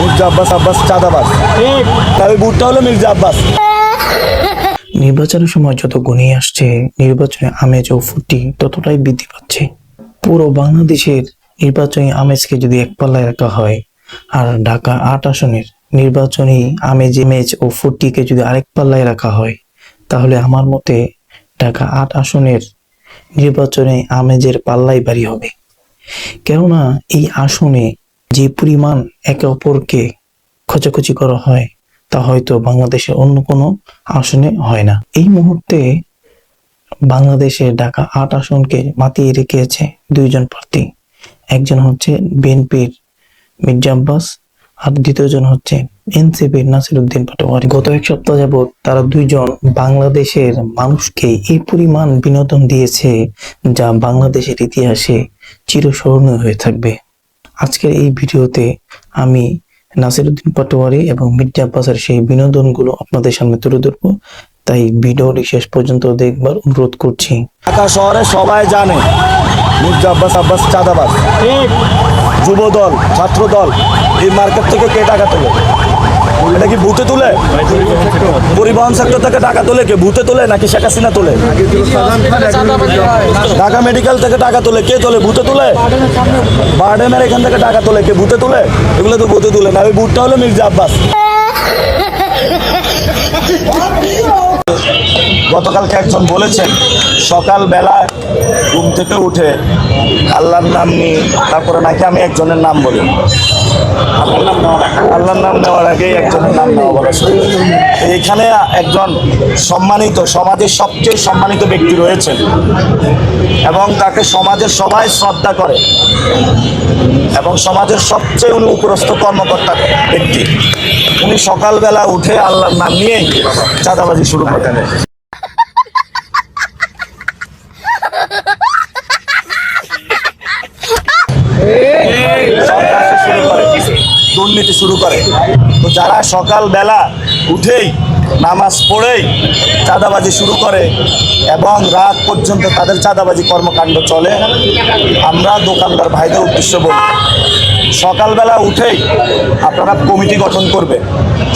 মির্জা আব্বাস আব্বাস চাঁদাবাজ। তবে ভুট্টা হলো মির্জা আব্বাস। নির্বাচনের সময় যত ঘনিয়ে আসছে, নির্বাচনে আমেজ ও ফুটি ততটাই বৃদ্ধি পাচ্ছে। পুরো বাংলাদেশের নির্বাচনী আমেজকে যদি এক পাল্লায় রাখা হয়, আর ঢাকা ৮ আসনের নির্বাচনী আমেজ ও ফুটিকে যদি আরেক পাল্লায় রাখা হয়, তাহলে আমার মতে ঢাকা ৮ আসনের নির্বাচনে আমেজের পাল্লাই ভারী হবে। কেননা এই আসনে যে পরিমাণ একে অপরকে খোঁচাখুচি করা হয়, তা হয়তো বাংলাদেশের অন্য কোনো আসনে হয় না। এই মুহূর্তে বাংলাদেশে ঢাকা ৮ আসনকে মাতিয়ে রেখেছে দুইজন প্রার্থী। একজন হচ্ছে বিএনপির মির্জা আব্বাস, আর দ্বিতীয়জন হচ্ছে এনসিপির নাসিরউদ্দিন পাটোয়ারি। গত এক সপ্তাহ যাবৎ তারা দুইজন বাংলাদেশের মানুষকে এই পরিমাণ বিনোদন দিয়েছে, যা বাংলাদেশের ইতিহাসে চিরস্মরণীয় হয়ে থাকবে। আজকের এই ভিডিওতে আমি নাসিরউদ্দিন পাটোয়ারি এবং মির্জা আব্বাসের সেই বিনোদনগুলো আপনাদের সামনে তুলে ধরবো, তাই ভিডিওটি শেষ পর্যন্ত দেখবার অনুরোধ করছি। ঢাকা শহরে সবাই জানে মির্জা আব্বাস আব্বাস চাঁদাবাজ। যুব দল, ছাত্র দল, এই মার্কেট থেকে কে টাকা তোলে? এটা কি ভূতে তুলে? পরিবহন সেক্টর থেকে টাকা তোলে কে? ভূতে তোলে নাকি শেখ হাসিনা তোলে? ঢাকা মেডিকেল থেকে টাকা তোলে কে তোলে? ভূতে তুলে? বারডেমের এখান থেকে টাকা তোলে কে? ভূতে তুলে? এগুলো তো ভূতে তুলে না। ওই ভূতটা হলো মির্জা আব্বাস। গতকালকে একজন বলেছেন সকালবেলা ঘুম থেকে উঠে আল্লাহর নাম নিয়ে তারপরে নাকি আমি একজনের নাম বলি। আল্লাহর নাম নেওয়ার আগেই একজনের নাম নেওয়া বলা। এখানে একজন সম্মানিত, সমাজের সবচেয়ে সম্মানিত ব্যক্তি রয়েছেন এবং তাকে সমাজের সবাই শ্রদ্ধা করে এবং সমাজের সবচেয়ে উনি উপরস্থ কর্মকর্তা ব্যক্তি। উনি সকালবেলা উঠে আল্লাহর নাম নিয়ে চাঁদাবাজি শুরু করেন। দুর্নীতি শুরু করে। তো যারা সকালবেলা উঠেই নামাজ পড়েই চাঁদাবাজি শুরু করে এবং রাত পর্যন্ত তাদের চাঁদাবাজি কর্মকাণ্ড চলে, আমরা দোকানদার ভাইদের উদ্দেশ্য বলি, সকালবেলা উঠেই আপনারা কমিটি গঠন করবে।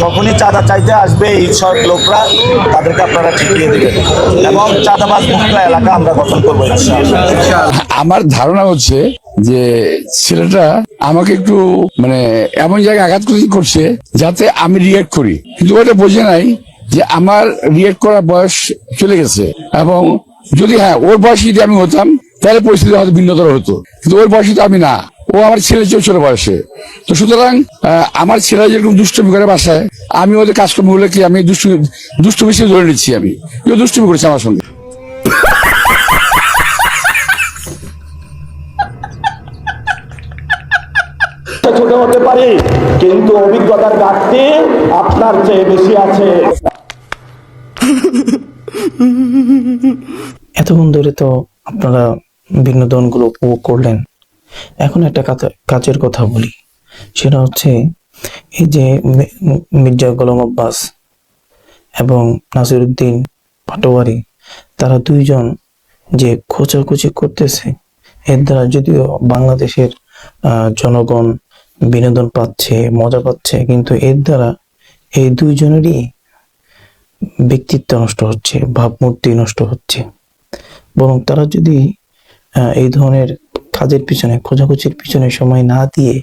যখনই চাঁদা চাইতে আসবে এই সব লোকরা, তাদেরকে আপনারা ঠিকিয়ে দেবেন এবং চাঁদাবাজ মুক্ত এলাকা আমরা গঠন করবো ইনশাআল্লাহ। আমার ধারণা হচ্ছে যে ছেলেটা আমাকে একটু মানে এমন জায়গায় আঘাত করছে যাতে আমি রিয়েক্ট করি, কিন্তু ওটা বোঝে নাই যে আমার রিয়েক্ট করার বয়স চলে গেছে। এবং যদি ওর বয়সে যদি আমি হতাম তাহলে পরিস্থিতি হয়তো ভিন্নতর হতো, কিন্তু ওর বয়সে তো আমি না, ও আমার ছেলের চেয়েও ছোট বয়সে। তো সুতরাং আমার ছেলেরা যেরকম দুষ্টুমি করে বাসায়, আমি ওদের কাজকর্মগুলো কি আমি দুষ্টুমি হিসেবে ধরে নিচ্ছি। আমি দুষ্টুমি করেছি আমার সঙ্গে। ছোট হতে পারি, কিন্তু অভিজ্ঞতার ঘাটতি আপনার চেয়ে বেশি আছে। এতক্ষণ ধরে তো আপনারা বিনোদনগুলো উপভোগ করলেন। এখন একটা কাজের কথা বলি, সেটা হচ্ছে এই যে মির্জা গোলাম আব্বাস এবং নাসিরউদ্দিন পাটোয়ারি, তারা দুইজন যে খোঁচাখুচি করতেছে, এর দ্বারা যদিও বাংলাদেশের জনগণ বিনোদন পাচ্ছে, মজা পাচ্ছে, কিন্তু এর দ্বারা এই দুইজনেরই ব্যক্তিত্ব নষ্ট হচ্ছে, ভাবমূর্তি নষ্ট হচ্ছে। বরং তারা যদি এই ধরনের কাজের পিছনে, খোঁজাখুচির পিছনে সময় না দিয়ে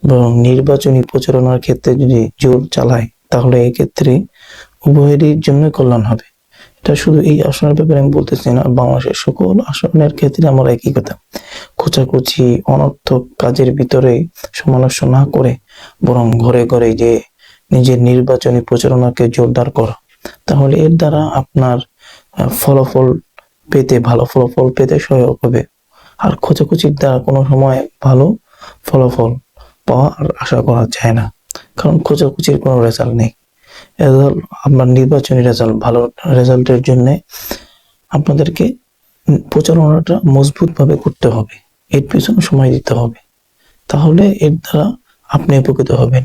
বরং নির্বাচনী প্রচারণার ক্ষেত্রে যদি জোর চালায়, তাহলে এই ক্ষেত্রে উভয়েরই জন্য কল্যাণ হবে। এটা শুধু এই আসনের ব্যাপারে আমি বলতেছি না, বাংলাদেশের সকল আসনের ক্ষেত্রে আমার একই কথা। খোঁচাখুচি অনর্থক কাজের ভিতরে সমালোচ না করে বরং ঘরে ঘরে যে নিজের নির্বাচনী প্রচারণাকে জোরদার করা, তাহলে এর দ্বারা আপনার ভালো ফলাফল পেতে সহায়ক হবে। আর খোঁচাখুচির দ্বারা কোনো সময় ভালো ফলাফল পাওয়া আর আশা করা যায় না, কারণ খোঁচাখুচির কোনো রেজাল্ট নেই। আপনার নির্বাচনী রেজাল্ট, ভালো রেজাল্টের জন্য আপনাদেরকে প্রচারণাটা মজবুত ভাবে করতে হবে, এর পিছনে সময় দিতে হবে, তাহলে এর দ্বারা আপনি উপকৃত হবেন।